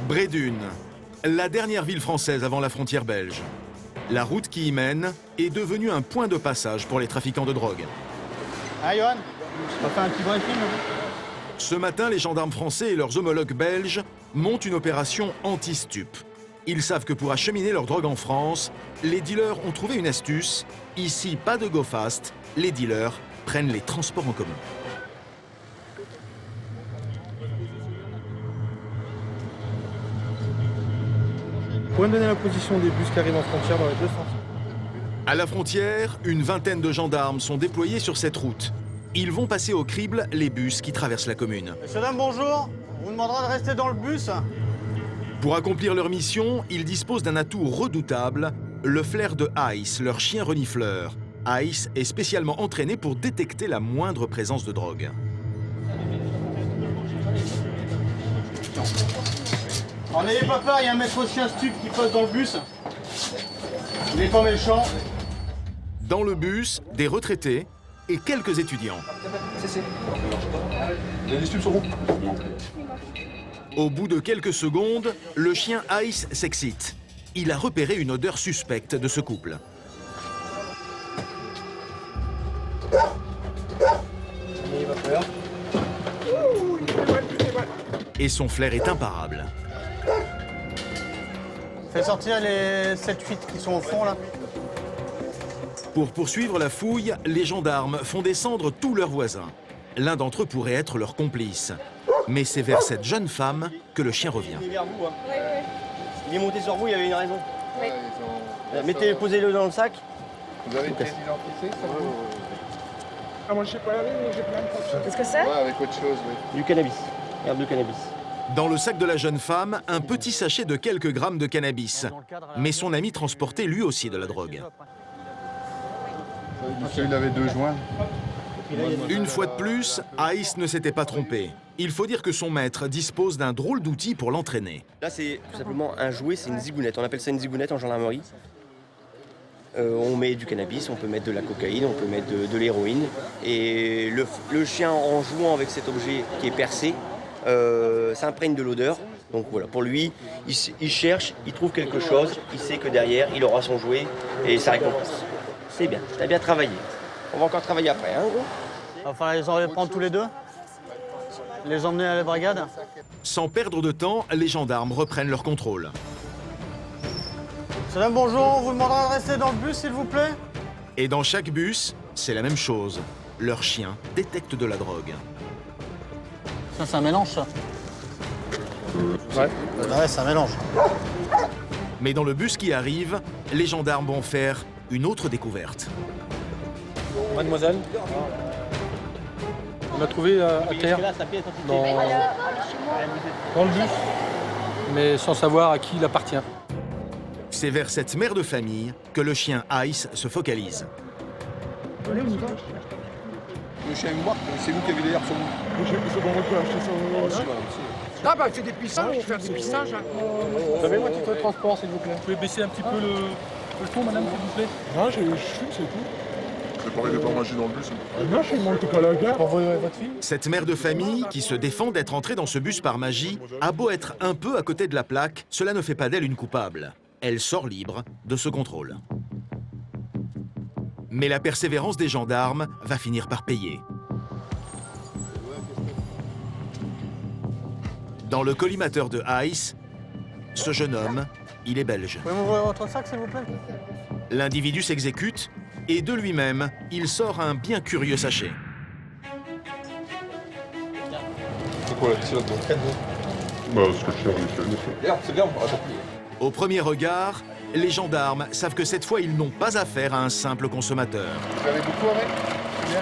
Brédune, la dernière ville française avant la frontière belge. La route qui y mène est devenue un point de passage pour les trafiquants de drogue. Ah, Johan, on va faire un petit briefing. Ce matin, les gendarmes français et leurs homologues belges montent une opération anti-stup. Ils savent que pour acheminer leur drogue en France, les dealers ont trouvé une astuce. Ici, pas de go fast, les dealers prennent les transports en commun. Vous pouvez me donner la position des bus qui arrivent en frontière dans les deux sens? À la frontière, une vingtaine de gendarmes sont déployés sur cette route. Ils vont passer au crible les bus qui traversent la commune. Messieurs, dames, bonjour. On vous demandera de rester dans le bus. Pour accomplir leur mission, ils disposent d'un atout redoutable, le flair de Ice, leur chien renifleur. Ice est spécialement entraîné pour détecter la moindre présence de drogue. Alors, n'ayez pas peur, il y a un maître chien stup qui passe dans le bus. Il est pas méchant. Dans le bus, des retraités et quelques étudiants. Les stupes sont bons. Au bout de quelques secondes, le chien Ice s'excite. Il a repéré une odeur suspecte de ce couple. Et son flair est imparable. Fais sortir les 7-8 qui sont au fond, là. Pour poursuivre la fouille, les gendarmes font descendre tous leurs voisins. L'un d'entre eux pourrait être leur complice. Mais c'est vers cette jeune femme que le chien revient. Il est vers vous, hein. Il est monté sur vous, il y avait une raison. Mettez, posez-le dans le sac. Vous avez une pièce d'identité, ça vous? Ah, moi je sais pas laver, mais j'ai plein de choses. Qu'est-ce que c'est? Ouais, avec autre chose, oui. Du cannabis, herbe de cannabis. Dans le sac de la jeune femme, un petit sachet de quelques grammes de cannabis. Mais son ami transportait lui aussi de la drogue. Monsieur, il avait 2 joints. Une fois de plus, Ice ne s'était pas trompé. Il faut dire que son maître dispose d'un drôle d'outil pour l'entraîner. Là, c'est tout simplement un jouet, c'est une zigounette. On appelle ça une zigounette en gendarmerie. On met du cannabis, on peut mettre de la cocaïne, on peut mettre de l'héroïne. Et le chien, en jouant avec cet objet qui est percé, s'imprègne de l'odeur. Donc voilà, pour lui, il cherche, il trouve quelque chose, il sait que derrière, il aura son jouet et sa récompense. C'est bien, t'as bien travaillé. On va encore travailler après, hein, gros? Il va falloir les prendre tous les deux. Les emmener à la brigade. Sans perdre de temps, les gendarmes reprennent leur contrôle. Messieurs, dames, bonjour. On vous demandera de rester dans le bus, s'il vous plaît. Et dans chaque bus, c'est la même chose. Leur chien détecte de la drogue. Ça, c'est un mélange, ça. Ouais. Ouais, c'est un mélange. Mais dans le bus qui arrive, les gendarmes vont faire une autre découverte. Mademoiselle, on a trouvé à terre dans le bus, mais sans savoir à qui il appartient. C'est vers cette mère de famille que le chien Ice se focalise. Le chien est mort, c'est vous qui avez l'air sur nous. C'est bon, on peut acheter ça. Ah bah c'est des pissages, on fait des pissages. Vous avez un titre de transport, s'il vous plaît? Vous pouvez baisser un petit peu le ton, madame, s'il vous plaît? Non, je fume, c'est tout. C'est pareil, il n'est pas mangé dans le bus. Non, je monte pas la gare. Pour votre fille? Cette mère de famille, qui se défend d'être entrée dans ce bus par magie, a beau être un peu à côté de la plaque, cela ne fait pas d'elle une coupable. Elle sort libre de ce contrôle. Mais la persévérance des gendarmes va finir par payer. Dans le collimateur de Ice, ce jeune homme, il est belge. Vous pouvez m'ouvrir votre sac, s'il vous plaît? L'individu s'exécute et de lui-même, il sort un bien curieux sachet. C'est quoi la pisse là-dedans? Bah, ce que je suis reniflé, monsieur. C'est bien, Au premier regard, les gendarmes savent que cette fois, ils n'ont pas affaire à un simple consommateur. Vous avez beaucoup avec? Combien?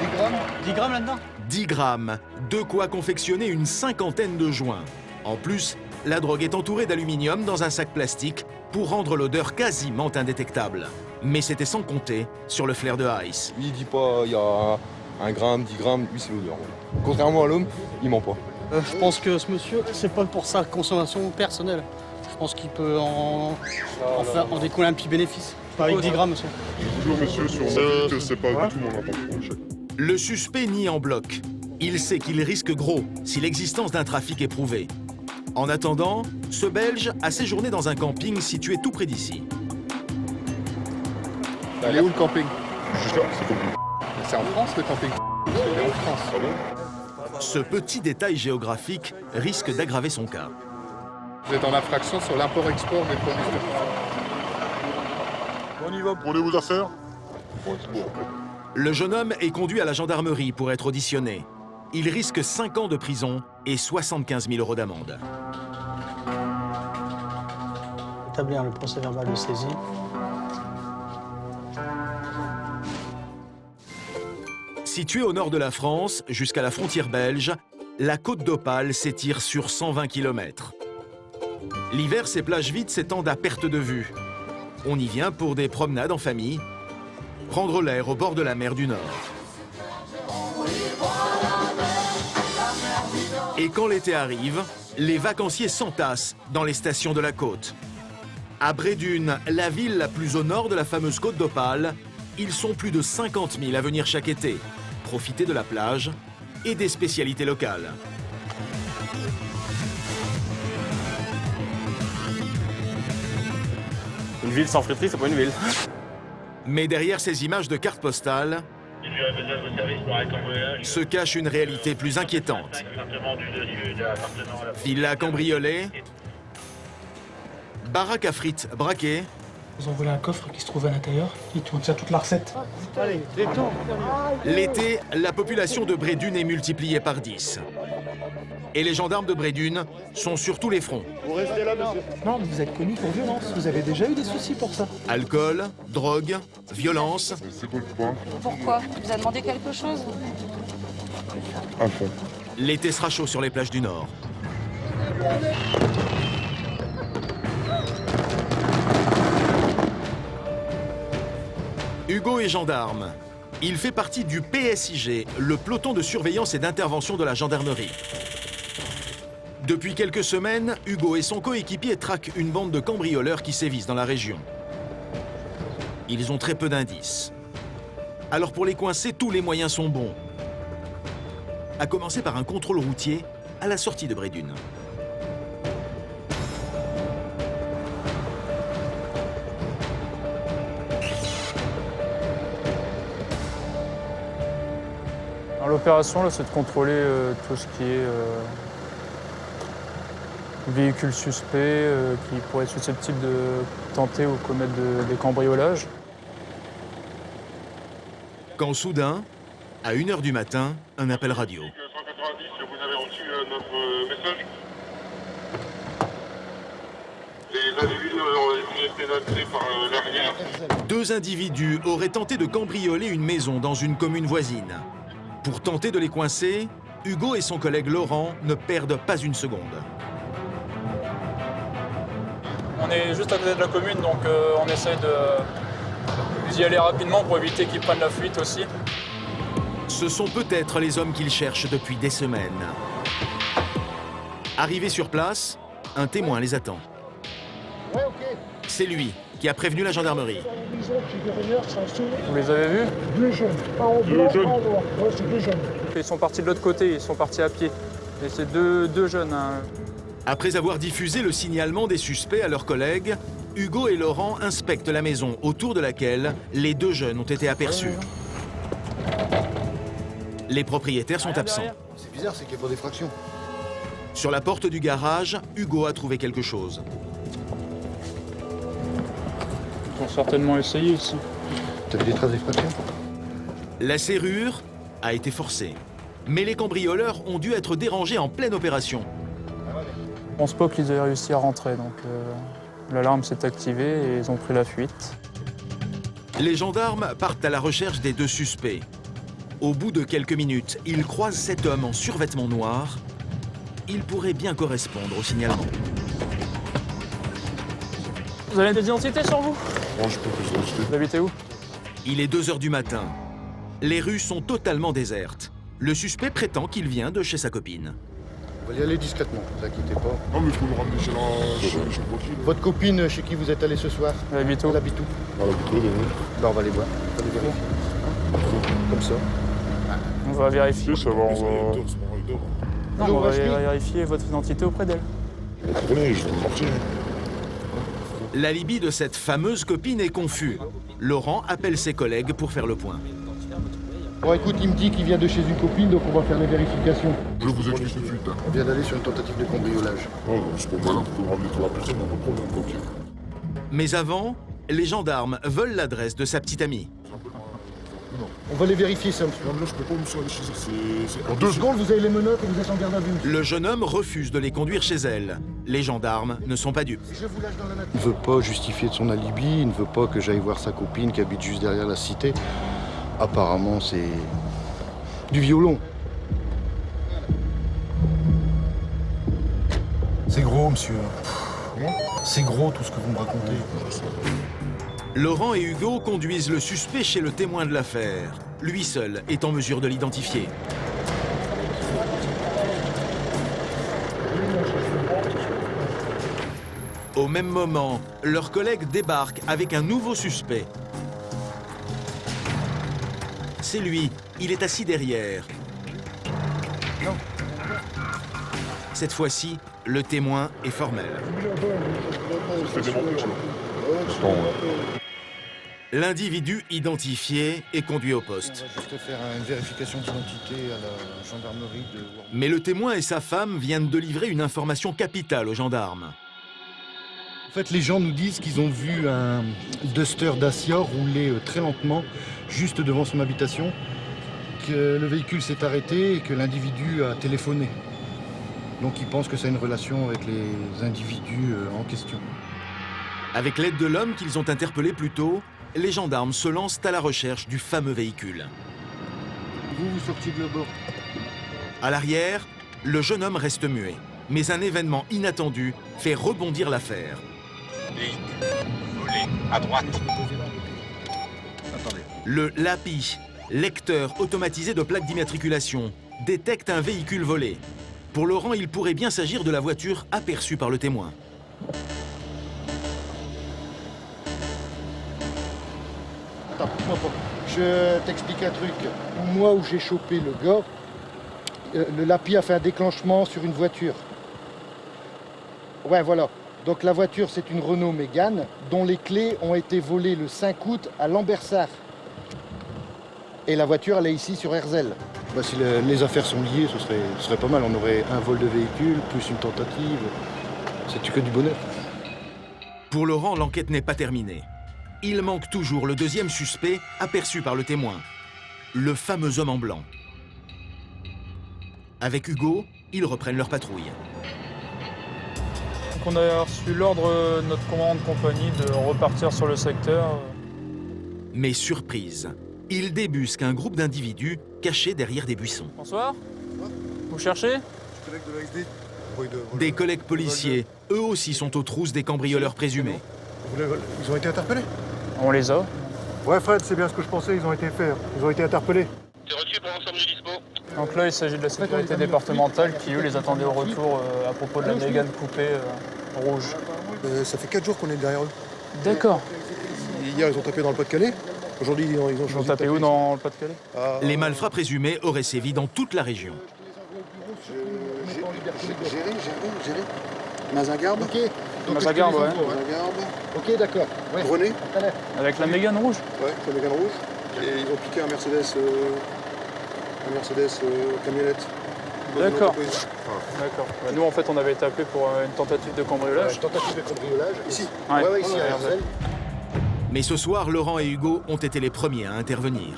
10 grammes? 10 grammes là-dedans? 10 grammes, de quoi confectionner une cinquantaine de joints. En plus, la drogue est entourée d'aluminium dans un sac plastique pour rendre l'odeur quasiment indétectable. Mais c'était sans compter sur le flair de Ice. Lui, il dit pas, il y a 1 gramme, 10 grammes, lui, c'est l'odeur. Contrairement à l'homme, il ment pas. Je pense que ce monsieur, c'est pas pour sa consommation personnelle. Je pense qu'il peut en découler un petit bénéfice. Pas avec 10 grammes, monsieur. Bonjour, monsieur, sur ma vie, c'est pas du tout mon intention. Le suspect nie en bloc. Il sait qu'il risque gros si l'existence d'un trafic est prouvée. En attendant, ce Belge a séjourné dans un camping situé tout près d'ici. Il est où le camping? Juste là, c'est comme c'est en France le camping. Il est en France. Ah bon? Ce petit détail géographique risque d'aggraver son cas. Vous êtes en infraction sur l'import-export des produits stupéfiants. On y va, prenez vos affaires. Ouais, c'est bon. Le jeune homme est conduit à la gendarmerie pour être auditionné. Il risque 5 ans de prison et 75 000 € d'amende. Établir le procès-verbal de saisie. Située au nord de la France, jusqu'à la frontière belge, la côte d'Opale s'étire sur 120 km. L'hiver, ces plages vides s'étendent à perte de vue. On y vient pour des promenades en famille, prendre l'air au bord de la mer du Nord. Et quand l'été arrive, les vacanciers s'entassent dans les stations de la côte. À Brédune, la ville la plus au nord de la fameuse côte d'Opale, ils sont plus de 50 000 à venir chaque été, profiter de la plage et des spécialités locales. Une ville sans friterie, c'est pas une ville. Mais derrière ces images de cartes postales, se cache une réalité plus inquiétante. Villa cambriolée, baraque à frites braquée. Ils ont volé un coffre qui se trouve à l'intérieur. Ils contient toute la recette. Allez, détends. L'été, la population de Brédune est multipliée par 10. Et les gendarmes de Brédune sont sur tous les fronts. Vous restez là, monsieur. Non, vous êtes connu pour violence. Vous avez déjà eu des soucis pour ça. Alcool, drogue, violence. C'est quoi le point? Pourquoi? Il vous a demandé quelque chose? Un fond. L'été sera chaud sur les plages du Nord. Hugo est gendarme. Il fait partie du PSIG, le peloton de surveillance et d'intervention de la gendarmerie. Depuis quelques semaines, Hugo et son coéquipier traquent une bande de cambrioleurs qui sévissent dans la région. Ils ont très peu d'indices. Alors pour les coincer, tous les moyens sont bons. À commencer par un contrôle routier à la sortie de Brédune. L'opération, c'est de contrôler tout ce qui est véhicules suspects qui pourraient être susceptibles de tenter ou commettre des cambriolages. Quand soudain, à 1 h du matin, un appel radio. 190, vous avez reçu notre message. Les individus ont été notés par l'arrière. 2 individus auraient tenté de cambrioler une maison dans une commune voisine. Pour tenter de les coincer, Hugo et son collègue Laurent ne perdent pas une seconde. On est juste à côté de la commune, donc on essaie d'y aller rapidement pour éviter qu'ils prennent la fuite aussi. Ce sont peut-être les hommes qu'ils cherchent depuis des semaines. Arrivé sur place, un témoin les attend. C'est lui qui a prévenu la gendarmerie. Vous les avez vus? Deux jeunes. Ouais, c'est deux jeunes. Ils sont partis de l'autre côté, ils sont partis à pied. Et c'est deux jeunes. Hein. Après avoir diffusé le signalement des suspects à leurs collègues, Hugo et Laurent inspectent la maison autour de laquelle les 2 jeunes ont été aperçus. Les propriétaires sont absents. C'est bizarre, c'est qu'il n'y a pas d'effraction. Sur la porte du garage, Hugo a trouvé quelque chose. Ils ont certainement essayé ici. T'as vu des traces d'effraction? La serrure a été forcée. Mais les cambrioleurs ont dû être dérangés en pleine opération. Je pense pas qu'ils aient réussi à rentrer, donc l'alarme s'est activée et ils ont pris la fuite. Les gendarmes partent à la recherche des 2 suspects. Au bout de quelques minutes, ils croisent cet homme en survêtement noir. Il pourrait bien correspondre au signalement. Vous avez des identités sur vous? Moi, je peux vous acheter. Vous habitez où? Il est 2 h du matin. Les rues sont totalement désertes. Le suspect prétend qu'il vient de chez sa copine. On va y aller discrètement, ne vous inquiétez pas. Non, mais il faut nous ramener chez le profil. Votre copine chez qui vous êtes allé ce soir, Elle habite où? elle habite où? Ah, la vitrine, Ben, on va les voir. On va les vérifier. Comme ça. On va vérifier. ça va, on va... Non, on va vérifier votre identité auprès d'elle. Comprenez, je veux partir. L'alibi de cette fameuse copine est confus. Laurent appelle ses collègues pour faire le point. Bon écoute, il me dit qu'il vient de chez une copine, donc on va faire les vérifications. Je vous explique tout de suite. On vient d'aller sur une tentative de cambriolage. Oh, c'est pas malin, tu peux ramener toi la personne, on pas de problème, ok. Mais avant, les gendarmes veulent l'adresse de sa petite amie. On va les vérifier ça, monsieur. Non, mais là, je peux pas, monsieur, aller chez elle, c'est... En 2 secondes, vous avez les menottes et vous êtes en garde à vue. Le jeune homme refuse de les conduire chez elle. Les gendarmes ne sont pas dupes. Je vous lâche dans la nature. Il ne veut pas justifier de son alibi, il ne veut pas que j'aille voir sa copine qui habite juste derrière la cité. Apparemment, c'est du violon. C'est gros, monsieur. C'est gros tout ce que vous me racontez. Laurent et Hugo conduisent le suspect chez le témoin de l'affaire. Lui seul est en mesure de l'identifier. Au même moment, leurs collègues débarquent avec un nouveau suspect. C'est lui, il est assis derrière. Cette fois-ci, le témoin est formel. C'est des menteurs, là. L'individu identifié est conduit au poste. On va juste faire une vérification d'identité à la gendarmerie de Worms. Mais le témoin et sa femme viennent de livrer une information capitale aux gendarmes. En fait, les gens nous disent qu'ils ont vu un Duster Dacia rouler très lentement juste devant son habitation, que le véhicule s'est arrêté et que l'individu a téléphoné. Donc ils pensent que ça a une relation avec les individus en question. Avec l'aide de l'homme qu'ils ont interpellé plus tôt, les gendarmes se lancent à la recherche du fameux véhicule. Vous sortiez de là-bas. À l'arrière, le jeune homme reste muet. Mais un événement inattendu fait rebondir l'affaire. Volé, à droite. Le LAPI, lecteur automatisé de plaques d'immatriculation, détecte un véhicule volé. Pour Laurent, il pourrait bien s'agir de la voiture aperçue par le témoin. Attends, moi pas. Je t'explique un truc. Moi où j'ai chopé le gars, le LAPI a fait un déclenchement sur une voiture. Ouais, voilà. Donc la voiture, c'est une Renault Mégane dont les clés ont été volées le 5 août à Lambersart. Et la voiture, elle est ici sur Herzl. Bah, si les affaires sont liées, ce serait pas mal. On aurait un vol de véhicule, plus une tentative. C'est que du bonheur. Pour Laurent, l'enquête n'est pas terminée. Il manque toujours le deuxième suspect aperçu par le témoin, le fameux homme en blanc. Avec Hugo, ils reprennent leur patrouille. Donc on a reçu l'ordre de notre commandant de compagnie de repartir sur le secteur. Mais surprise, ils débusquent un groupe d'individus cachés derrière des buissons. Bonsoir. Vous cherchez? Des collègues policiers, eux aussi sont aux trousses des cambrioleurs présumés. Ils ont été interpellés? On les a. Ouais, Fred, c'est bien ce que je pensais, ils ont été faits. Ils ont été interpellés. C'est reçu pour l'ensemble du dispo. Donc là, il s'agit de la sécurité départementale qui, eux, les attendaient au retour à propos de la Mégane coupée rouge. Ça fait 4 jours qu'on est derrière eux. D'accord. Hier, ils ont tapé dans le Pas-de-Calais. Aujourd'hui, ils ont Ils ont choisi tapé de où taper dans le Pas-de-Calais? Les malfrats présumés auraient sévi dans toute la région. Gérer. Mazingarbe. Ok. Mazingarbe, ouais. Ok, d'accord. Ouais. René. Avec la Mégane rouge? Ouais, la Mégane rouge. Et ils ont piqué un Mercedes camionnette. D'accord. D'accord. Bah, nous, en fait, on avait été appelés pour une tentative de cambriolage. Tentative de cambriolage. Ici. Ouais, ici, à Herzl. Mais ce soir, Laurent et Hugo ont été les premiers à intervenir.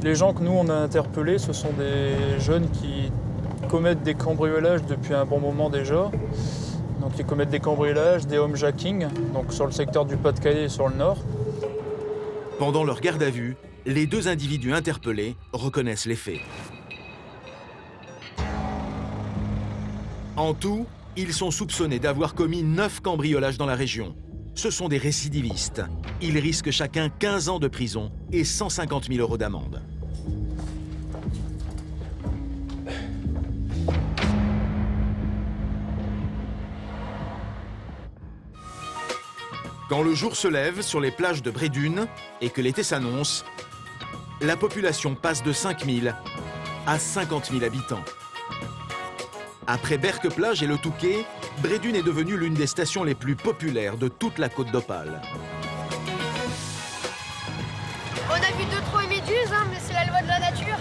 Les gens que nous, on a interpellés, ce sont des jeunes qui commettent des cambriolages depuis un bon moment déjà. Donc ils commettent des cambriolages, des homejacking, donc sur le secteur du Pas-de-Calais et sur le nord. Pendant leur garde à vue, les deux individus interpellés reconnaissent les faits. En tout, ils sont soupçonnés d'avoir commis 9 cambriolages dans la région. Ce sont des récidivistes. Ils risquent chacun 15 ans de prison et 150 000 € d'amende. Quand le jour se lève sur les plages de Brédune et que l'été s'annonce, la population passe de 5 000 à 50 000 habitants. Après Berck-Plage et le Touquet, Brédune est devenue l'une des stations les plus populaires de toute la Côte d'Opale. On a vu 2-3 méduses, hein, mais c'est la loi de la nature.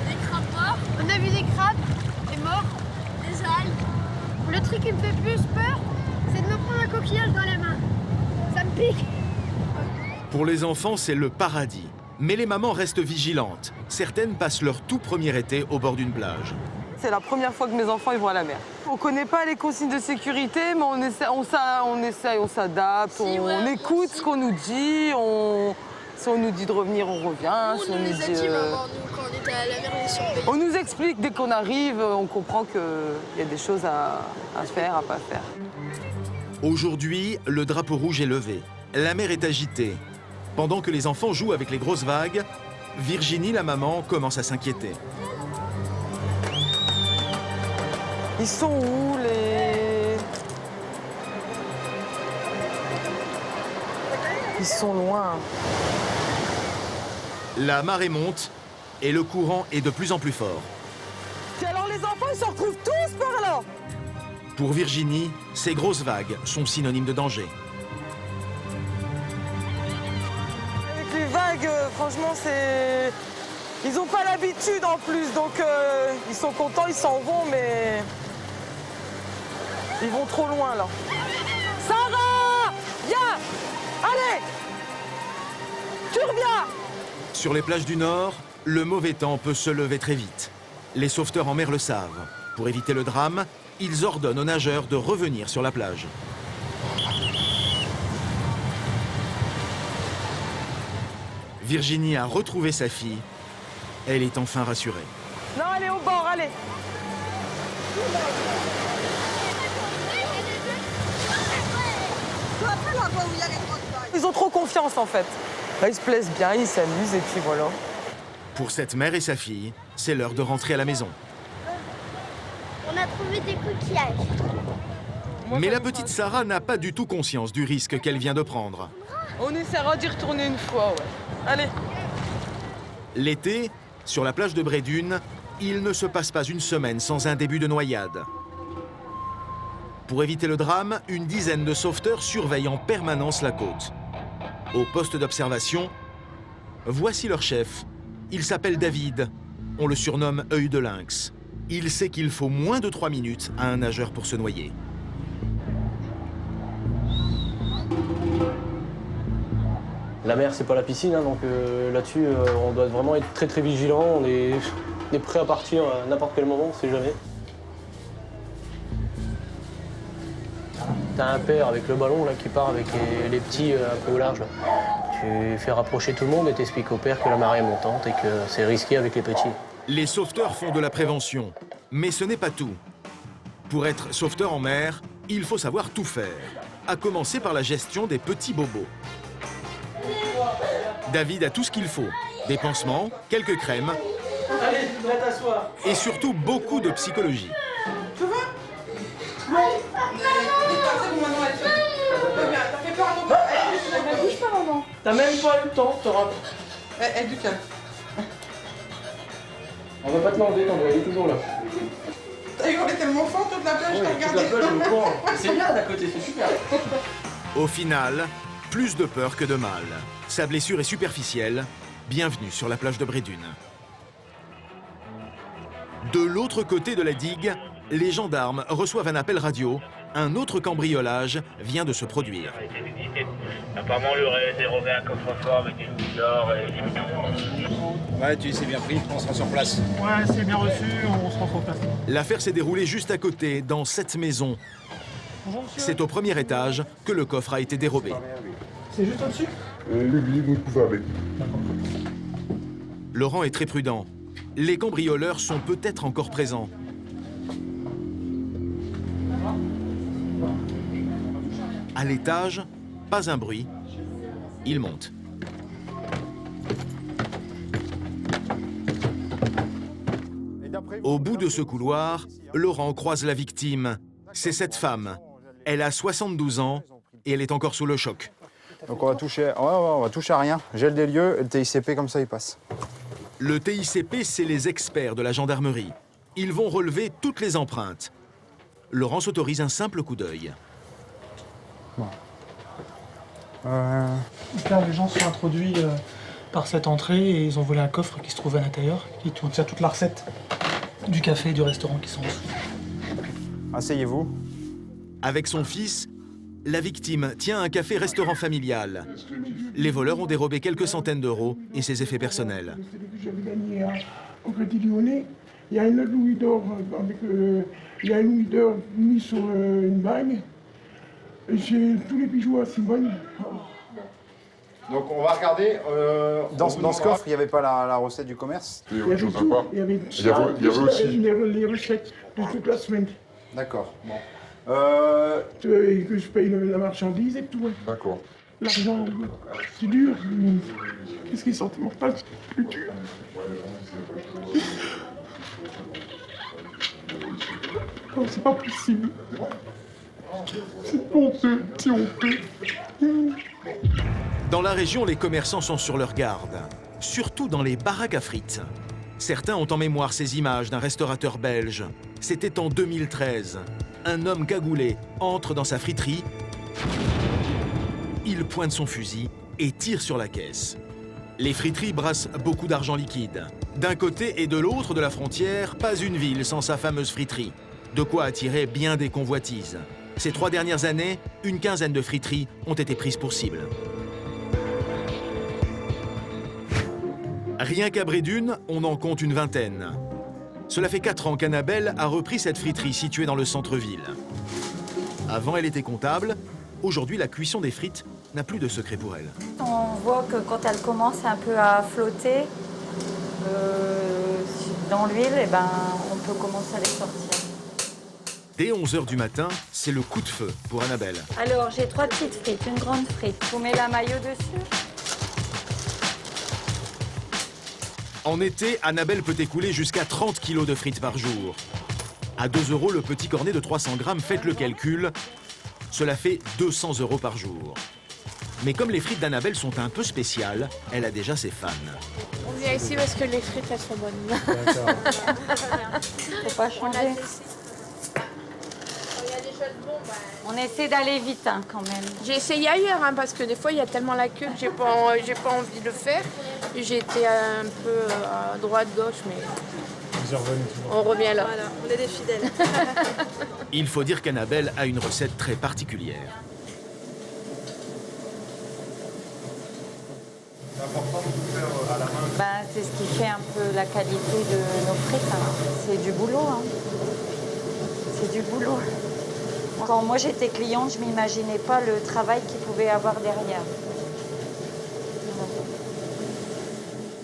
Des crabes morts. On a vu des crabes, des morts, des algues. Le truc qui me fait plus peur, c'est de me prendre un coquillage dans les mains. Ça me pique. Pour les enfants, c'est le paradis. Mais les mamans restent vigilantes. Certaines passent leur tout premier été au bord d'une plage. C'est la première fois que mes enfants ils vont à la mer. On ne connaît pas les consignes de sécurité, mais on essaye, on s'adapte, on écoute ce qu'on nous dit. Si on nous dit de revenir, on revient. Si on nous dit, Quand on était à la mer, on est surveillés. on nous explique dès qu'on arrive, on comprend qu'il y a des choses à faire, à pas faire. Aujourd'hui, le drapeau rouge est levé. La mer est agitée. Pendant que les enfants jouent avec les grosses vagues, Virginie, la maman, commence à s'inquiéter. Ils sont où les... Ils sont loin. La marée monte et le courant est de plus en plus fort. Et alors les enfants, ils se retrouvent tous par là. Pour Virginie, ces grosses vagues sont synonymes de danger. Avec les vagues, franchement, c'est... Ils n'ont pas l'habitude en plus, donc ils sont contents, ils s'en vont, mais... Ils vont trop loin, là. Sarah! Viens! Allez! Tu reviens! Sur les plages du Nord, le mauvais temps peut se lever très vite. Les sauveteurs en mer le savent. Pour éviter le drame, ils ordonnent aux nageurs de revenir sur la plage. Virginie a retrouvé sa fille. Elle est enfin rassurée. Non, allez au bord, allez! Ils ont trop confiance, en fait. Là, ils se plaisent bien, ils s'amusent, et puis voilà. Pour cette mère et sa fille, c'est l'heure de rentrer à la maison. On a trouvé des coquillages. Mais la petite Sarah n'a pas du tout conscience du risque qu'elle vient de prendre. On essaiera d'y retourner une fois, ouais. Allez. L'été, sur la plage de Brédune, il ne se passe pas une semaine sans un début de noyade. Pour éviter le drame, une dizaine de sauveteurs surveillent en permanence la côte. Au poste d'observation, voici leur chef. Il s'appelle David. On le surnomme œil de lynx. Il sait qu'il faut moins de 3 minutes à un nageur pour se noyer. La mer, c'est pas la piscine, hein, donc là-dessus, on doit vraiment être très très vigilant. On est prêt à partir à n'importe quel moment, on sait jamais. T'as un père avec le ballon là, qui part avec les petits un peu au large. Là. Tu fais rapprocher tout le monde et t'expliques au père que la marée est montante et que c'est risqué avec les petits. Les sauveteurs font de la prévention, mais ce n'est pas tout. Pour être sauveteur en mer, il faut savoir tout faire, à commencer par la gestion des petits bobos. David a tout ce qu'il faut, des pansements, quelques crèmes, Allez, tu devrais t'asseoir. et surtout beaucoup de psychologie. Tu vas? Oui. T'as fait peur à ton père. Bouge pas, maman. T'as même pas eu le temps, t'auras... du calme. On va pas te l'enlever, on est toujours là. T'as hurlé tellement fort toute la plage, Oui, t'as toute regardé. la plage, je cours. C'est bien d'à côté, c'est super. Au final, plus de peur que de mal. Sa blessure est superficielle. Bienvenue sur la plage de Brédune. De l'autre côté de la digue, les gendarmes reçoivent un appel radio. Un autre cambriolage vient de se produire. Apparemment, le réservé un coffre-fort avec des loups d'or et... Ouais, tu sais bien pris, on sera sur place. Ouais, c'est bien reçu, on se rend sur place. L'affaire s'est déroulée juste à côté, dans cette maison. Bonjour monsieur. C'est au premier étage que le coffre a été dérobé. C'est juste au-dessus? Oui, vous pouvez avec. Laurent est très prudent. Les cambrioleurs sont peut-être encore présents. À l'étage, pas un bruit. Il monte. Au bout de ce couloir, Laurent croise la victime. C'est cette femme. Elle a 72 ans et elle est encore sous le choc. Donc on va toucher à rien. Gel des lieux, et le TICP comme ça il passe. Le TICP, c'est les experts de la gendarmerie. Ils vont relever toutes les empreintes. Laurent s'autorise un simple coup d'œil. Là, les gens sont introduits par cette entrée et ils ont volé un coffre qui se trouve à l'intérieur, qui contient toute la recette du café et du restaurant qui sont en dessous. Asseyez-vous. Avec son fils, la victime tient un café-restaurant familial. Les voleurs ont dérobé quelques centaines d'euros et ses effets personnels. J'avais gagné au Crédit Lyonnais. Il y a un louis d'or il y a un louis d'or mis sur une bague. J'ai tous les bijoux à Simone. Donc on va regarder. Dans ce coffre, il n'y avait pas la recette du commerce? Il y avait tout. Il y avait aussi les recettes de toute la semaine. D'accord. Bon. Et que je paye la marchandise et tout. D'accord. L'argent, c'est dur. Qu'est-ce qui est sentimental, c'est plus dur. Non, c'est pas possible. C'est honteux, c'est honteux. Dans la région, les commerçants sont sur leur garde, surtout dans les baraques à frites. Certains ont en mémoire ces images d'un restaurateur belge. C'était en 2013. Un homme cagoulé entre dans sa friterie, il pointe son fusil et tire sur la caisse. Les friteries brassent beaucoup d'argent liquide. D'un côté et de l'autre de la frontière, pas une ville sans sa fameuse friterie. De quoi attirer bien des convoitises. Ces 3 dernières années, une quinzaine de friteries ont été prises pour cible. Rien qu'à Brédune, on en compte une vingtaine. Cela fait 4 ans qu'Annabelle a repris cette friterie située dans le centre-ville. Avant, elle était comptable. Aujourd'hui, la cuisson des frites n'a plus de secret pour elle. On voit que quand elle commence un peu à flotter dans l'huile, eh ben, on peut commencer à les sortir. Dès 11 h du matin, c'est le coup de feu pour Annabelle. Alors, j'ai 3 petites frites, une grande frite. Vous mettez la maillot dessus. En été, Annabelle peut écouler jusqu'à 30 kg de frites par jour. À 2 € le petit cornet de 300 grammes, faites le calcul, cela fait 200 € par jour. Mais comme les frites d'Annabelle sont un peu spéciales, elle a déjà ses fans. On vient ici parce que les frites, elles sont bonnes. Faut pas changer. On essaie d'aller vite hein, quand même. J'ai essayé ailleurs hein, parce que des fois il y a tellement la queue que j'ai pas envie de le faire. J'ai été un peu à droite, gauche, mais on revient là. Voilà, on est des fidèles. Il faut dire qu'Annabelle a une recette très particulière. C'est important de tout faire à la main. Ben, c'est ce qui fait un peu la qualité de nos frites. Hein. C'est du boulot. Hein. C'est du boulot. Quand moi j'étais cliente, je ne m'imaginais pas le travail qu'il pouvait avoir derrière.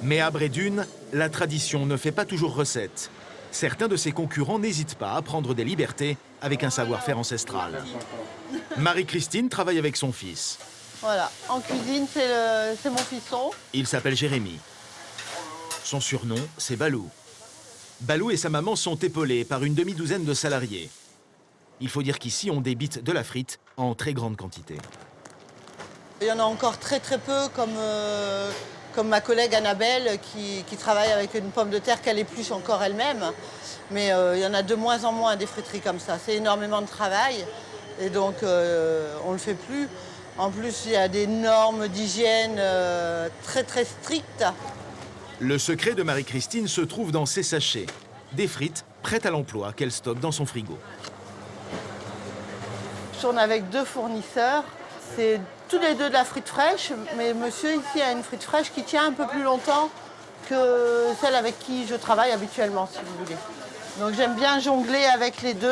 Mais à Brédune, la tradition ne fait pas toujours recette. Certains de ses concurrents n'hésitent pas à prendre des libertés avec un savoir-faire ancestral. Marie-Christine travaille avec son fils. Voilà, en cuisine, c'est mon fiston. Il s'appelle Jérémy. Son surnom, c'est Balou. Balou et sa maman sont épaulés par une demi-douzaine de salariés. Il faut dire qu'ici, on débite de la frite en très grande quantité. Il y en a encore très peu, comme ma collègue Annabelle, qui travaille avec une pomme de terre qu'elle épluche encore elle-même. Mais il y en a de moins en moins des friteries comme ça. C'est énormément de travail et donc on ne le fait plus. En plus, il y a des normes d'hygiène très strictes. Le secret de Marie-Christine se trouve dans ses sachets. Des frites prêtes à l'emploi qu'elle stocke dans son frigo. Je tourne avec 2 fournisseurs. C'est tous les 2 de la frite fraîche, mais monsieur ici a une frite fraîche qui tient un peu plus longtemps que celle avec qui je travaille habituellement, si vous voulez. Donc j'aime bien jongler avec les 2.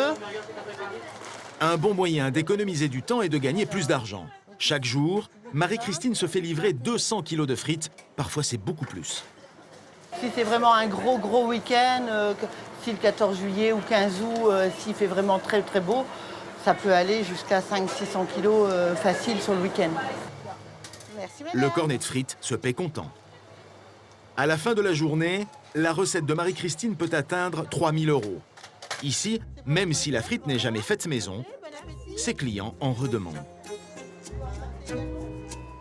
Un bon moyen d'économiser du temps et de gagner plus d'argent. Chaque jour, Marie-Christine se fait livrer 200 kilos de frites. Parfois, c'est beaucoup plus. Si c'est vraiment un gros week-end, si le 14 juillet ou 15 août, s'il fait vraiment très beau, ça peut aller jusqu'à 500-600 kilos facile sur le week-end. Merci, le cornet de frites se paie comptant. À la fin de la journée, la recette de Marie-Christine peut atteindre 3 000 €. Ici, même si la frite n'est jamais faite maison, ses clients en redemandent.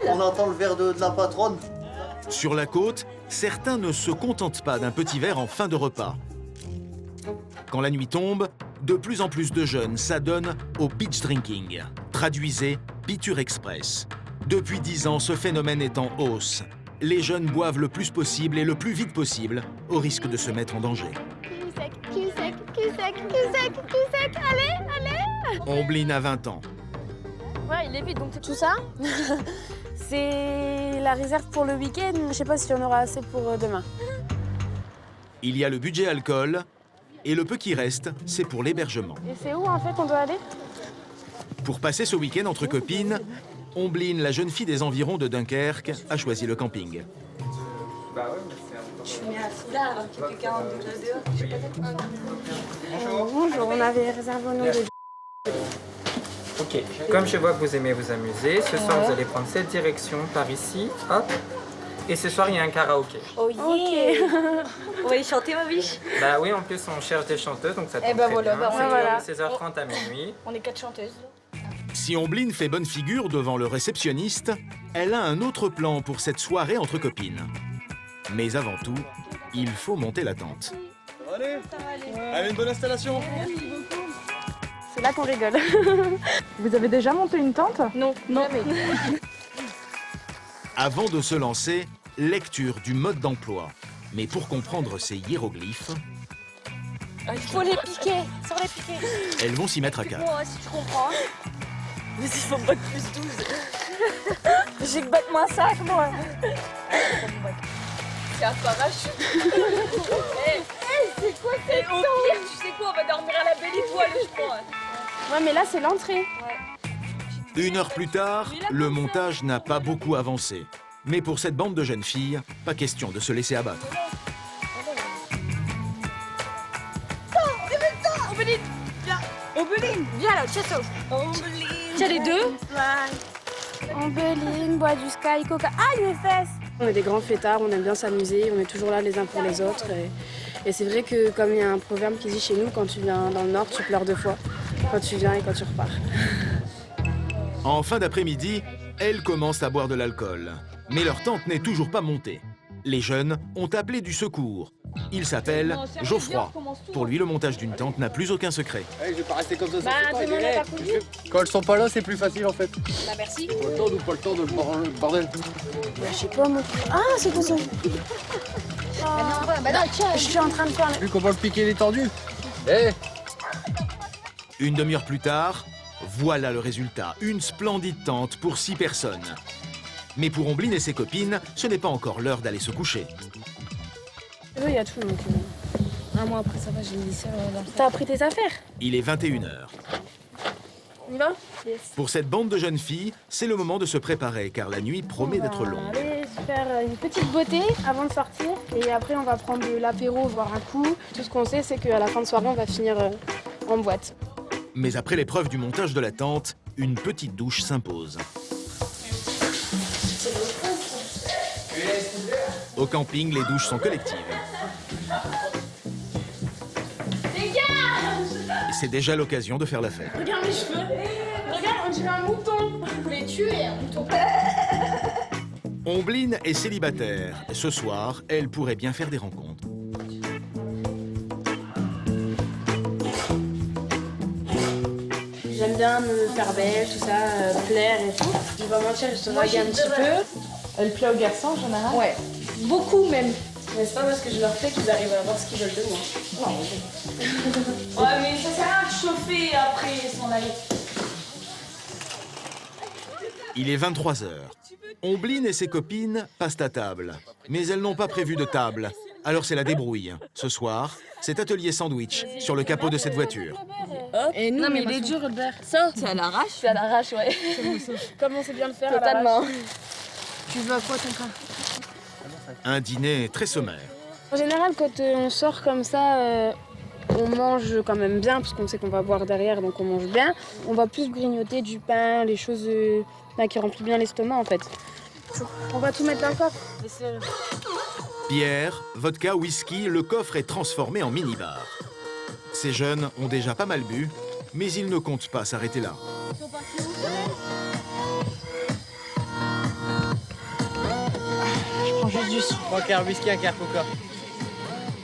On entend le verre de la patronne. Sur la côte, certains ne se contentent pas d'un petit verre en fin de repas. Quand la nuit tombe, de plus en plus de jeunes s'adonnent au beach drinking. Traduisez, Biture Express. Depuis 10 ans, ce phénomène est en hausse. Les jeunes boivent le plus possible et le plus vite possible, au risque de se mettre en danger. Cul sec, allez. Ombline a 20 ans. Ouais, il est vide, donc tout ça, c'est la réserve pour le week-end. Je sais pas si on aura assez pour demain. Il y a le budget alcool, et le peu qui reste, c'est pour l'hébergement. Et c'est où, en fait, on doit aller? Pour passer ce week-end entre copines, Ombline, la jeune fille des environs de Dunkerque, a choisi le camping. Je suis née à Foulard, alors qu'il fait 40 degrés dehors. Je suis pas Bonjour, on avait réservé au nom de... Ok, comme je vois que vous aimez vous amuser, ce soir vous allez prendre cette direction par ici, hop. Et ce soir il y a un karaoké. Oh yeah. On va y chanter, ma biche? Bah oui, en plus on cherche des chanteuses, donc ça tombe bah très voilà, bien. bah C'est voilà. de 16h30 à minuit. On est 4 chanteuses. Si Ombline fait bonne figure devant le réceptionniste, elle a un autre plan pour cette soirée entre copines. Mais avant tout, il faut monter la tente. Allez, une bonne installation. C'est là qu'on rigole. Vous avez déjà monté une tente? Non, jamais. Avant de se lancer, lecture du mode d'emploi. Mais pour comprendre ces hiéroglyphes, Il faut les piquer, sans les piquer. elles vont s'y mettre à quatre. Moi, si tu comprends. Mais il faut bac plus 12. J'ai que bac moins 5, moi. C'est un parachute. C'est quoi cette au pire, tu sais quoi, on va dormir à la belle étoile, je crois. Ouais, mais là, c'est l'entrée. 1 heure plus tard, le montage n'a pas beaucoup avancé. Mais pour cette bande de jeunes filles, pas question de se laisser abattre. Ombeline, viens. Ombeline, viens là, chasseau. Ombeline. Tiens les deux. Ombeline, bois du sky, coca. Aïe, mes fesses. On est des grands fêtards, on aime bien s'amuser, on est toujours là les uns pour les autres. Et c'est vrai que comme il y a un proverbe qui dit chez nous, quand tu viens dans le Nord, tu pleures 2 fois. Quand tu viens et quand tu repars. En fin d'après-midi, elles commencent à boire de l'alcool. Mais leur tente n'est toujours pas montée. Les jeunes ont appelé du secours. Il s'appelle Geoffroy. Pour lui, le montage d'une tente n'a plus aucun secret. Hey, je vais pas rester comme ça. Demandez pas cousu. Quand elles sont pas là, c'est plus facile en fait. Bah merci. Pas le temps ou pas le temps de le bordel. Bah, je sais pas moi. Ah, c'est quoi ça? Je suis en train de faire... Vu qu'on va le piquer les tendus. Eh. Une demi-heure plus tard, voilà le résultat. Une splendide tente pour 6 personnes. Mais pour Ombline et ses copines, ce n'est pas encore l'heure d'aller se coucher. Oui, il y a tout, donc... Un mois après, ça va, j'ai mis ça dans le... T'as pris tes affaires? Il est 21h. On y va? Yes. Pour cette bande de jeunes filles, c'est le moment de se préparer, car la nuit promet d'être longue. On va aller se faire une petite beauté avant de sortir. Et après, on va prendre de l'apéro, boire un coup. Tout ce qu'on sait, c'est qu'à la fin de soirée, on va finir en boîte. Mais après l'épreuve du montage de la tente, une petite douche s'impose. Au camping, les douches sont collectives. Et c'est déjà l'occasion de faire la fête. Regarde mes cheveux. Regarde, on dirait un mouton. Vous voulez tuer un mouton. Ombline est célibataire. Ce soir, elle pourrait bien faire des rencontres. J'aime bien me faire belle, tout ça, plaire et tout. Je vais pas mentir, je te drague un petit peu. Elle plaît aux garçons en général? Ouais, beaucoup même. Mais c'est pas parce que je leur fais qu'ils arrivent à voir ce qu'ils veulent de moi. Non. Ouais, mais ça sert à rien de chauffer après s'en aller. Il est 23h. Ombline et ses copines passent à table. Mais elles n'ont pas prévu de table. Alors c'est la débrouille. Ce soir, c'est atelier sandwich sur le capot de cette voiture. Et nous, non, mais il est dur, Albert. Ça, c'est à l'arrache? C'est à l'arrache, ouais. Comme on sait bien le faire. Totalement. Tu veux à quoi, ton cas? Un dîner très sommaire. En général, quand on sort comme ça, on mange quand même bien, parce qu'on sait qu'on va boire derrière, donc on mange bien. On va plus grignoter du pain, les choses qui remplissent bien l'estomac, en fait. On va tout mettre dans le coffre. Bière, vodka, whisky, le coffre est transformé en mini-bar. Ces jeunes ont déjà pas mal bu, mais ils ne comptent pas s'arrêter là. Je prends juste du sucre. Un quart whisky, un quart coca.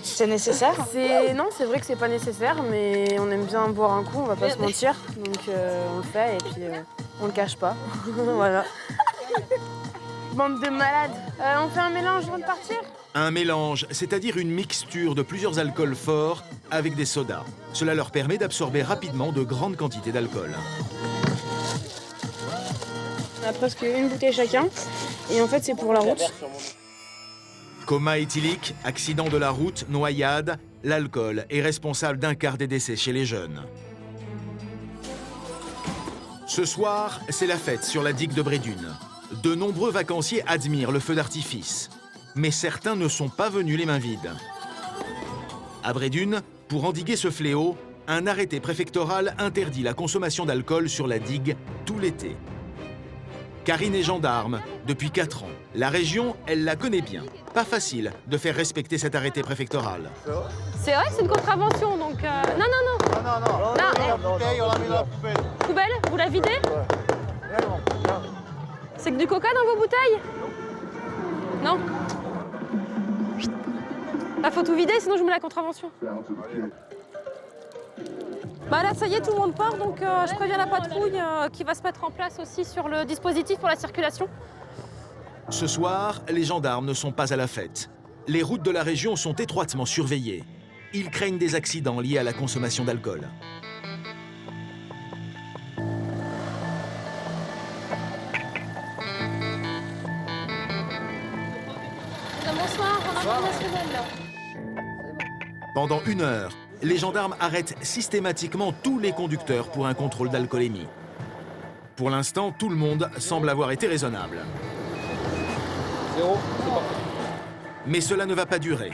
C'est nécessaire? Non, c'est vrai que c'est pas nécessaire, mais on aime bien boire un coup, on va pas se mentir. Donc on le fait et puis on le cache pas. Voilà. Bande de malades. On fait un mélange avant de partir? Un mélange, c'est-à-dire une mixture de plusieurs alcools forts avec des sodas. Cela leur permet d'absorber rapidement de grandes quantités d'alcool. On a presque une bouteille chacun. Et en fait, c'est pour la route. Coma éthylique, accident de la route, noyade, l'alcool est responsable d'un quart des décès chez les jeunes. Ce soir, c'est la fête sur la digue de Brédune. De nombreux vacanciers admirent le feu d'artifice. Mais certains ne sont pas venus les mains vides. À Brédune, pour endiguer ce fléau, un arrêté préfectoral interdit la consommation d'alcool sur la digue tout l'été. Karine est gendarme depuis 4 ans. La région, elle la connaît bien. Pas facile de faire respecter cet arrêté préfectoral. C'est vrai, c'est une contravention, donc... Non. La bouteille, on la met dans la poubelle. Poubelle, vous la videz? C'est que du coca dans vos bouteilles? Non. Bah, faut tout vider, sinon je vous mets la contravention. Bah là, ça y est, tout le monde part, donc je préviens la patrouille qui va se mettre en place aussi sur le dispositif pour la circulation. Ce soir, les gendarmes ne sont pas à la fête. Les routes de la région sont étroitement surveillées. Ils craignent des accidents liés à la consommation d'alcool. Bonsoir, on a la seconde là. Pendant 1 heure, les gendarmes arrêtent systématiquement tous les conducteurs pour un contrôle d'alcoolémie. Pour l'instant, tout le monde semble avoir été raisonnable. Mais cela ne va pas durer.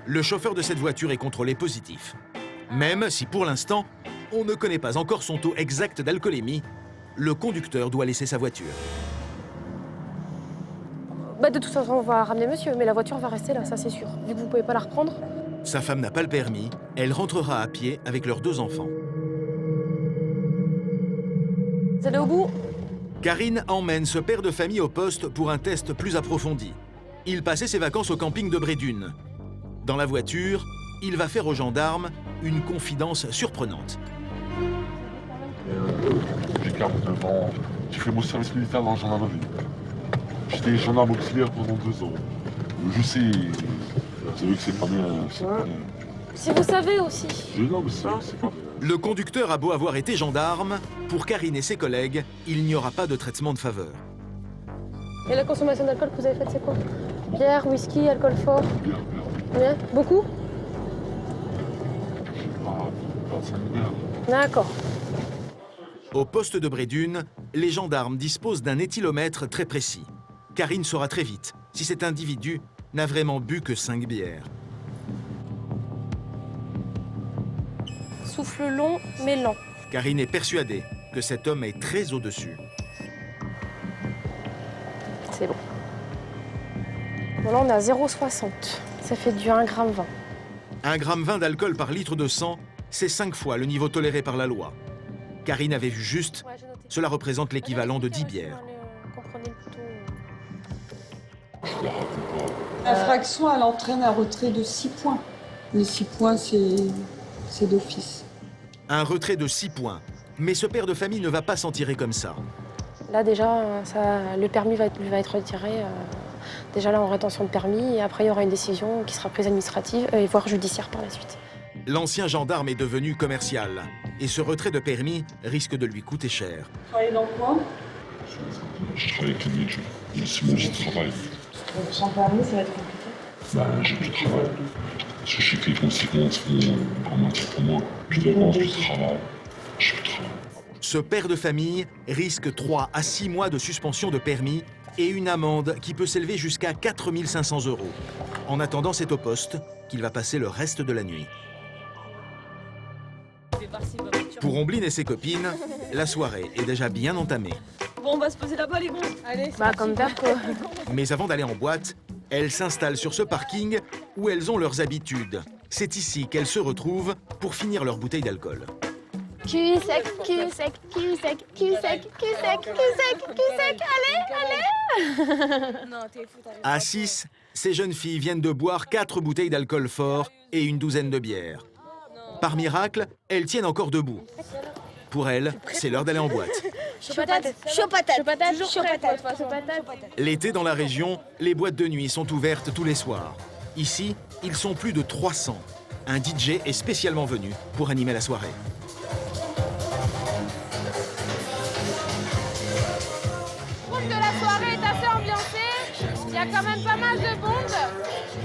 Le chauffeur de cette voiture est contrôlé positif. Même si pour l'instant, on ne connaît pas encore son taux exact d'alcoolémie, le conducteur doit laisser sa voiture. Bah de toute façon, on va ramener monsieur, mais la voiture va rester là, ça c'est sûr. Vu que vous pouvez pas la reprendre. Sa femme n'a pas le permis, elle rentrera à pied avec leurs 2 enfants. Vous allez au bout? Karine emmène ce père de famille au poste pour un test plus approfondi. Il passait ses vacances au camping de Brédune. Dans la voiture, il va faire aux gendarmes une confidence surprenante. J'ai 49 ans, j'ai fait mon service militaire dans la gendarmerie. J'étais gendarme auxiliaire pendant 2 ans. Je sais, c'est vrai que c'est pas bien. Si vous savez aussi. Non, mais c'est pas bien. Le conducteur a beau avoir été gendarme, pour Karine et ses collègues, il n'y aura pas de traitement de faveur. Et la consommation d'alcool que vous avez faite, c'est quoi? Bière, whisky, alcool fort? Bien. Beaucoup? Je sais pas, 25 bières. D'accord. Au poste de Brédune, les gendarmes disposent d'un éthylomètre très précis. Karine saura très vite si cet individu n'a vraiment bu que 5 bières. Souffle long, mais lent. Karine est persuadée que cet homme est très au-dessus. C'est bon. Bon, là, on est à 0,60. Ça fait du 1,20 g. 1,20 g d'alcool par litre de sang, c'est 5 fois le niveau toléré par la loi. Karine avait vu juste, cela représente l'équivalent de 10 bières. L'infraction, elle entraîne un retrait de 6 points. Les 6 points, c'est d'office. Un retrait de 6 points. Mais ce père de famille ne va pas s'en tirer comme ça. Là, déjà, le permis lui va être retiré. Déjà, là, en rétention de permis. Et après, il y aura une décision qui sera prise administrative, voire judiciaire par la suite. L'ancien gendarme est devenu commercial. Et ce retrait de permis risque de lui coûter cher. Vous travaillez dans quoi? Je travaille avec les médecins. C'est mon petit travail. Sans permis, ça va être compliqué. Ben, j'ai plus de travail. Parce que je sais que les conséquences vont vraiment être pour moi. Plus de dépenses, plus de travail. J'ai plus de travail. Ce père de famille risque 3 à 6 mois de suspension de permis et une amende qui peut s'élever jusqu'à 4 500 €. En attendant, c'est au poste qu'il va passer le reste de la nuit. Pour Ombline et ses copines, la soirée est déjà bien entamée. Bon, on va se poser là-bas, les bons. Allez, bah, comme d'hab, quoi. Mais avant d'aller en boîte, elles s'installent sur ce parking où elles ont leurs habitudes. C'est ici qu'elles se retrouvent pour finir leur bouteille d'alcool. Cul sec, cul sec, cul sec, cul sec, cul sec, cul sec, cul sec, allez, allez. Non, t'es fou, À 6, Ces jeunes filles viennent de boire 4 bouteilles d'alcool fort et une douzaine de bières. Par miracle, elles tiennent encore debout. Pour elles, c'est l'heure d'aller en boîte. Chaud patate. L'été dans la région, les boîtes de nuit sont ouvertes tous les soirs. Ici, ils sont plus de 300. Un DJ est spécialement venu pour animer la soirée. Je trouve que la soirée est assez ambiancée. Il y a quand même pas mal de monde.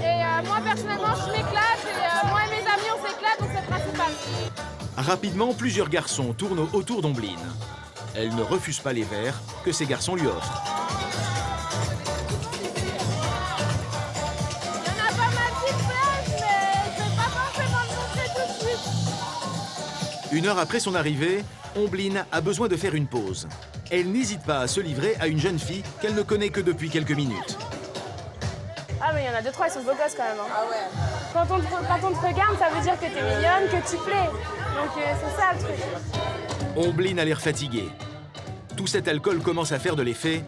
Et moi, personnellement, je m'éclate. Et moi et mes amis, on s'éclate, donc c'est le principal. Rapidement, plusieurs garçons tournent autour d'Ombline. Elle ne refuse pas les verres que ces garçons lui offrent. Il y en a pas mal qui se plaignent, mais je ne vais pas forcément le montrer tout de suite. Une heure après son arrivée, Ombline a besoin de faire une pause. Elle n'hésite pas à se livrer à une jeune fille qu'elle ne connaît que depuis quelques minutes. Ah mais il y en a 2-3, ils sont beaux gosses quand même. Hein. Ah ouais. Quand on te regarde, ça veut dire que t'es mignonne, que tu plais. Donc c'est ça le truc. Ombline a l'air fatiguée. Tout cet alcool commence à faire de l'effet.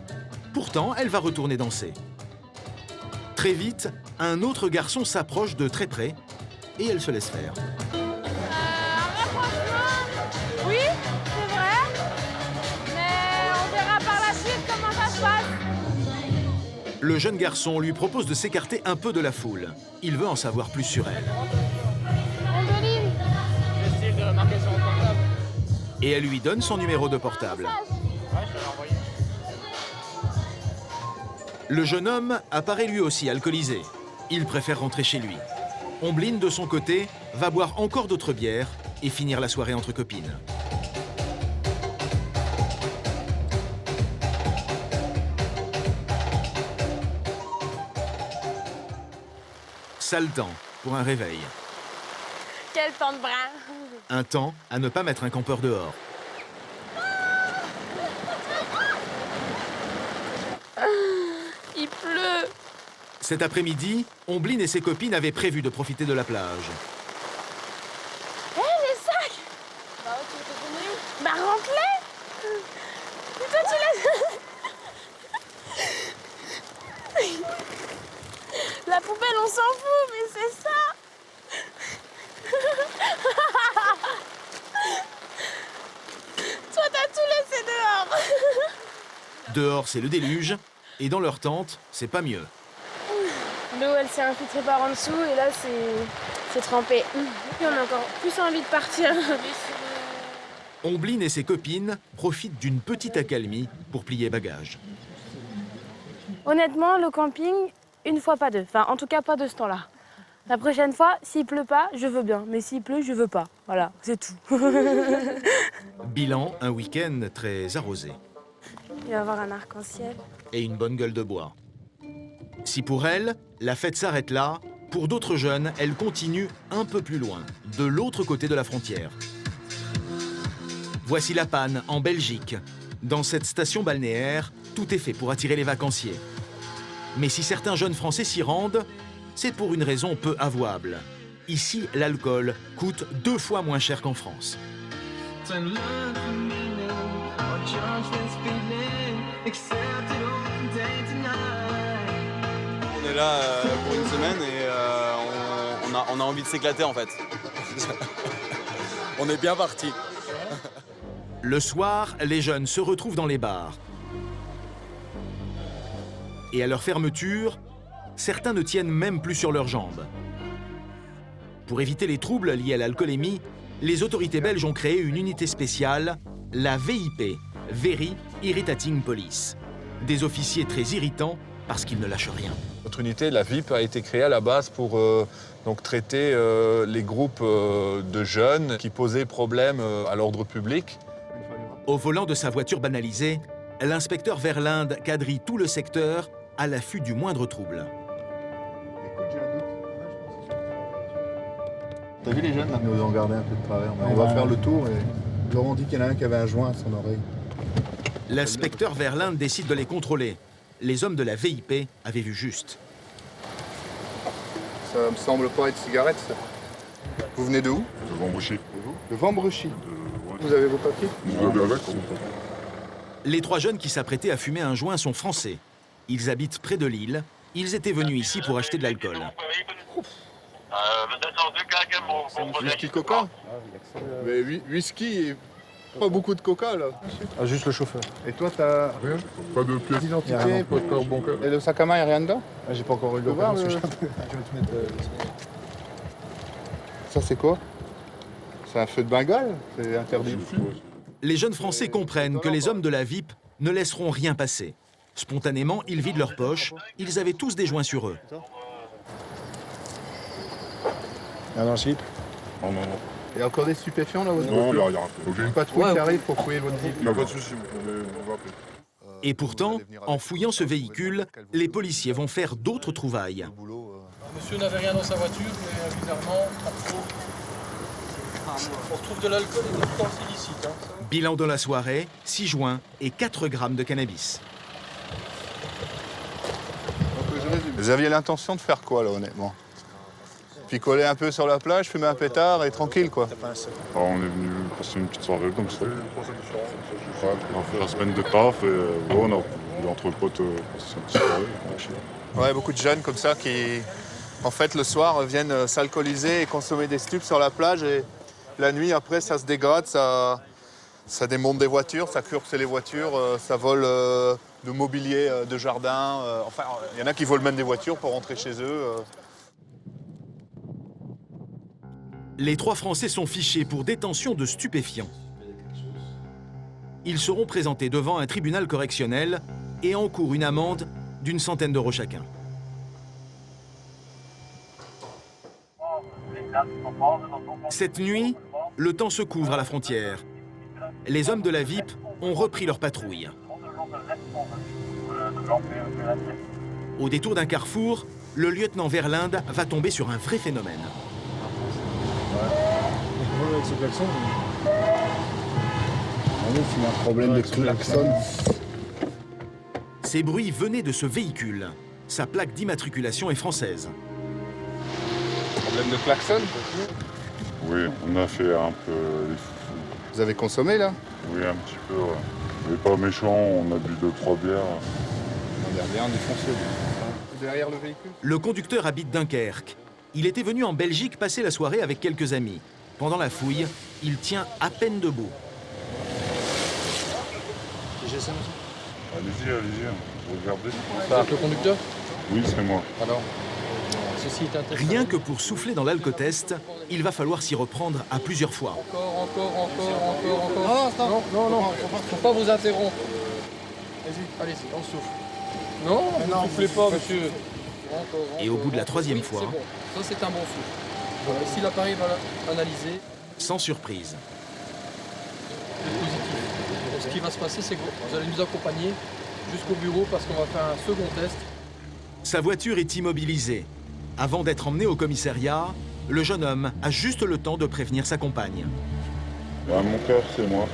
Pourtant, elle va retourner danser. Très vite, un autre garçon s'approche de très près et elle se laisse faire. Oui, c'est vrai. Mais on verra par la suite comment ça se passe. Le jeune garçon lui propose de s'écarter un peu de la foule. Il veut en savoir plus sur elle. Ombeline. J'essaie de marquer sur mon portable. Et elle lui donne son numéro de portable. Le jeune homme apparaît lui aussi alcoolisé. Il préfère rentrer chez lui. Ombline, de son côté, va boire encore d'autres bières et finir la soirée entre copines. Sale temps pour un réveil. Quel temps de brin. Un temps à ne pas mettre un campeur dehors. Il pleut. Cet après-midi, Ombline et ses copines avaient prévu de profiter de la plage. Hé, les sacs. Bah ouais, tu veux te donner où? Bah rentre-les. Putain, tu laisses... La poubelle, on s'en fout, mais c'est ça. Toi, t'as tout laissé dehors. Dehors, c'est le déluge, et dans leur tente, c'est pas mieux. L'eau, elle s'est infiltrée par en dessous, et là, c'est trempé. Et on a encore plus envie de partir. Ombline et ses copines profitent d'une petite accalmie pour plier bagages. Honnêtement, le camping, une fois pas deux. Enfin, en tout cas, pas de ce temps-là. La prochaine fois, s'il pleut pas, je veux bien. Mais s'il pleut, je veux pas. Voilà, c'est tout. Bilan, un week-end très arrosé. Il va y avoir un arc-en-ciel. Et une bonne gueule de bois. Si pour elle, la fête s'arrête là, pour d'autres jeunes, elle continue un peu plus loin, de l'autre côté de la frontière. Voici La Panne, en Belgique. Dans cette station balnéaire, tout est fait pour attirer les vacanciers. Mais si certains jeunes Français s'y rendent, c'est pour une raison peu avouable. Ici, l'alcool coûte 2 fois moins cher qu'en France. On est là pour une semaine et on a envie de s'éclater en fait. On est bien parti. Le soir, les jeunes se retrouvent dans les bars. Et à leur fermeture, certains ne tiennent même plus sur leurs jambes. Pour éviter les troubles liés à l'alcoolémie, les autorités belges ont créé une unité spéciale, la VIP, Very Irritating Police. Des officiers très irritants parce qu'ils ne lâchent rien. Notre unité, la VIP, a été créée à la base pour donc traiter les groupes de jeunes qui posaient problème à l'ordre public. Au volant de sa voiture banalisée, l'inspecteur Verlinde quadrille tout le secteur à l'affût du moindre trouble. T'as vu les jeunes là? Ils nous ont gardé un peu de travers. On va faire le tour et ils leur ont dit qu'il y en a un qui avait un joint à son oreille. L'inspecteur Verlinde décide de les contrôler. Les hommes de la VIP avaient vu juste. Ça me semble pas être cigarette, ça. Vous venez de où? De Vambrechy. De Vambrechy. Vous avez vos papiers? Vous avez avec? Les 3 jeunes qui s'apprêtaient à fumer un joint sont français. Ils habitent près de Lille Ils étaient venus ici pour acheter de l'alcool. Whisky coca. Mais whisky et pas beaucoup de coca là. Ah, juste le chauffeur. Et toi, t'as Rien. Pas de pièce d'identité, pas de carte bancaire. Et le sac à main, il n'y a rien dedans? J'ai pas encore eu le voir. Ça, c'est quoi? C'est un feu de Bengale? C'est interdit. Les jeunes Français comprennent que les hommes de la VIP ne laisseront rien passer. Spontanément, ils vident leurs poches. Ils avaient tous des joints sur eux. Il y a dans le slip? Non, non, non. Il y a encore des stupéfiants là? Non, il n'y a rien. Une patrouille qui arrive pour fouiller votre zip. Il n'y a pas de souci, on va appeler. Et pourtant, en fouillant ce véhicule, les policiers vont faire d'autres trouvailles. Monsieur n'avait rien dans sa voiture, mais bizarrement, on retrouve de l'alcool et des substances illicites. Bilan de la soirée, 6 joints et 4 grammes de cannabis. Vous aviez l'intention de faire quoi là, honnêtement? Picoler un peu sur la plage, fumer un pétard et tranquille quoi. On est venu passer une petite soirée comme ça. Ouais, on a fait la semaine de taf et on a voulu entre potes passer une petite soirée. Ouais, beaucoup de jeunes comme ça qui, en fait, le soir viennent s'alcooliser et consommer des stupes sur la plage et la nuit après ça se dégrade, ça démonte des voitures, ça curse les voitures, ça vole de mobilier de jardin. Enfin, il y en a qui volent même des voitures pour rentrer chez eux. Les 3 Français sont fichés pour détention de stupéfiants. Ils seront présentés devant un tribunal correctionnel et encourent une amende d'une centaine d'euros chacun. Cette nuit, le temps se couvre à la frontière. Les hommes de la VIP ont repris leur patrouille. Au détour d'un carrefour, le lieutenant Verlinde va tomber sur un vrai phénomène. Avec ce klaxon, c'est un problème de klaxon. Ces bruits venaient de ce véhicule. Sa plaque d'immatriculation est française. Problème de klaxon? Oui, on a fait un peu les foufous. Vous avez consommé là? Oui, un petit peu, ouais. On n'est pas méchant, on a bu 2-3 bières. On est bien défoncé. Derrière le véhicule? Le conducteur habite Dunkerque. Il était venu en Belgique passer la soirée avec quelques amis. Pendant la fouille, il tient à peine debout. Allez-y, regardez. C'est le conducteur? Oui, c'est moi. Alors, ceci est intéressant. Rien que pour souffler dans l'alcotest, il va falloir s'y reprendre à plusieurs fois. Encore. Non, faut pas vous interrompre. Allez-y, on souffle. Non, ne soufflez pas, monsieur. Et au bout de la 3e fois, c'est bon. Ça, c'est un bon souffle. Bon, si l'appareil va analyser, sans surprise. c'est positif. Donc, ce qui va se passer, c'est que vous allez nous accompagner jusqu'au bureau parce qu'on va faire un second test. Sa voiture est immobilisée. Avant d'être emmené au commissariat, le jeune homme a juste le temps de prévenir sa compagne. Mon père, c'est moi.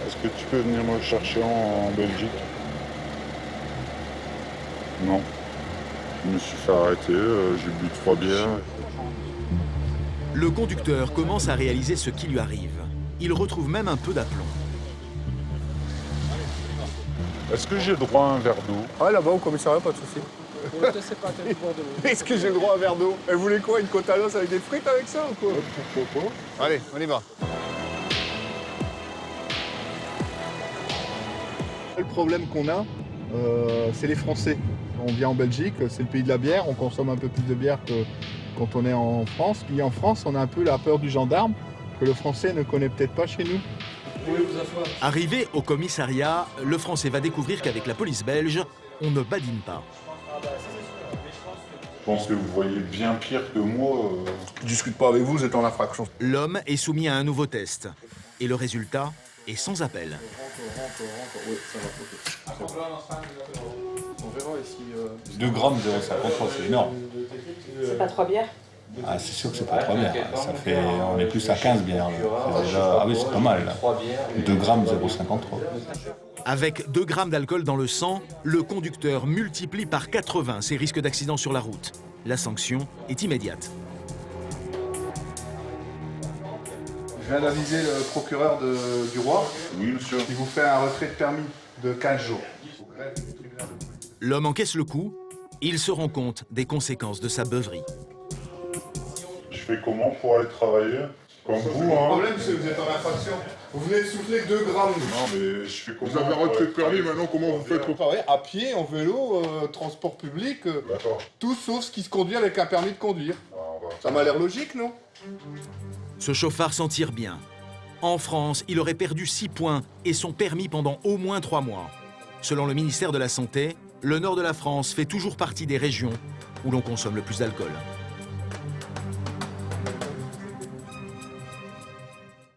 Est-ce que tu peux venir me chercher en Belgique? Non. Je me suis fait arrêter, j'ai bu 3 bières. Le conducteur commence à réaliser ce qui lui arrive. Il retrouve même un peu d'aplomb. Est-ce que j'ai droit à un verre d'eau? Ouais, là-bas au commissariat, pas de souci. Est-ce que j'ai le droit à un verre d'eau? Elle voulait quoi, une côte à l'os avec des frites avec ça ou quoi? Pourquoi pas? Allez, on y va. Le problème qu'on a, c'est les Français. On vient en Belgique, c'est le pays de la bière, on consomme un peu plus de bière que quand on est en France. Puis en France, on a un peu la peur du gendarme, que le Français ne connaît peut-être pas chez nous. Arrivé au commissariat, le Français va découvrir qu'avec la police belge, on ne badine pas. Je pense que vous voyez bien pire que moi. Je discute pas avec vous, vous êtes en infraction. L'homme est soumis à un nouveau test. Et le résultat est sans appel. Oui, ça va. On verra ici. 2 grammes 0,53, c'est énorme. C'est pas 3 bières? Ah, c'est sûr que c'est pas 3 bières. Ça fait, on est plus à 15 bières. Là. Déjà, ah oui, c'est pas mal. Là. 2 grammes 0,53. Avec 2 grammes d'alcool dans le sang, le conducteur multiplie par 80 ses risques d'accident sur la route. La sanction est immédiate. Je viens d'aviser le procureur du roi. Oui, monsieur. Il vous fait un retrait de permis de 15 jours. L'homme encaisse le coup, il se rend compte des conséquences de sa beuverie. Je fais comment pour aller travailler? Comme vous, hein. Le problème, c'est que vous êtes en infraction. Vous venez de souffler 2 grammes. Non, mais je fais comment? Vous avez retrait de permis, maintenant comment vous faites pour travailler? À pied, en vélo, transport public, tout sauf ce qui se conduit avec un permis de conduire. Ça m'a l'air logique, non? Ce chauffard s'en tire bien. En France, il aurait perdu 6 points et son permis pendant au moins 3 mois. Selon le ministère de la Santé, le nord de la France fait toujours partie des régions où l'on consomme le plus d'alcool.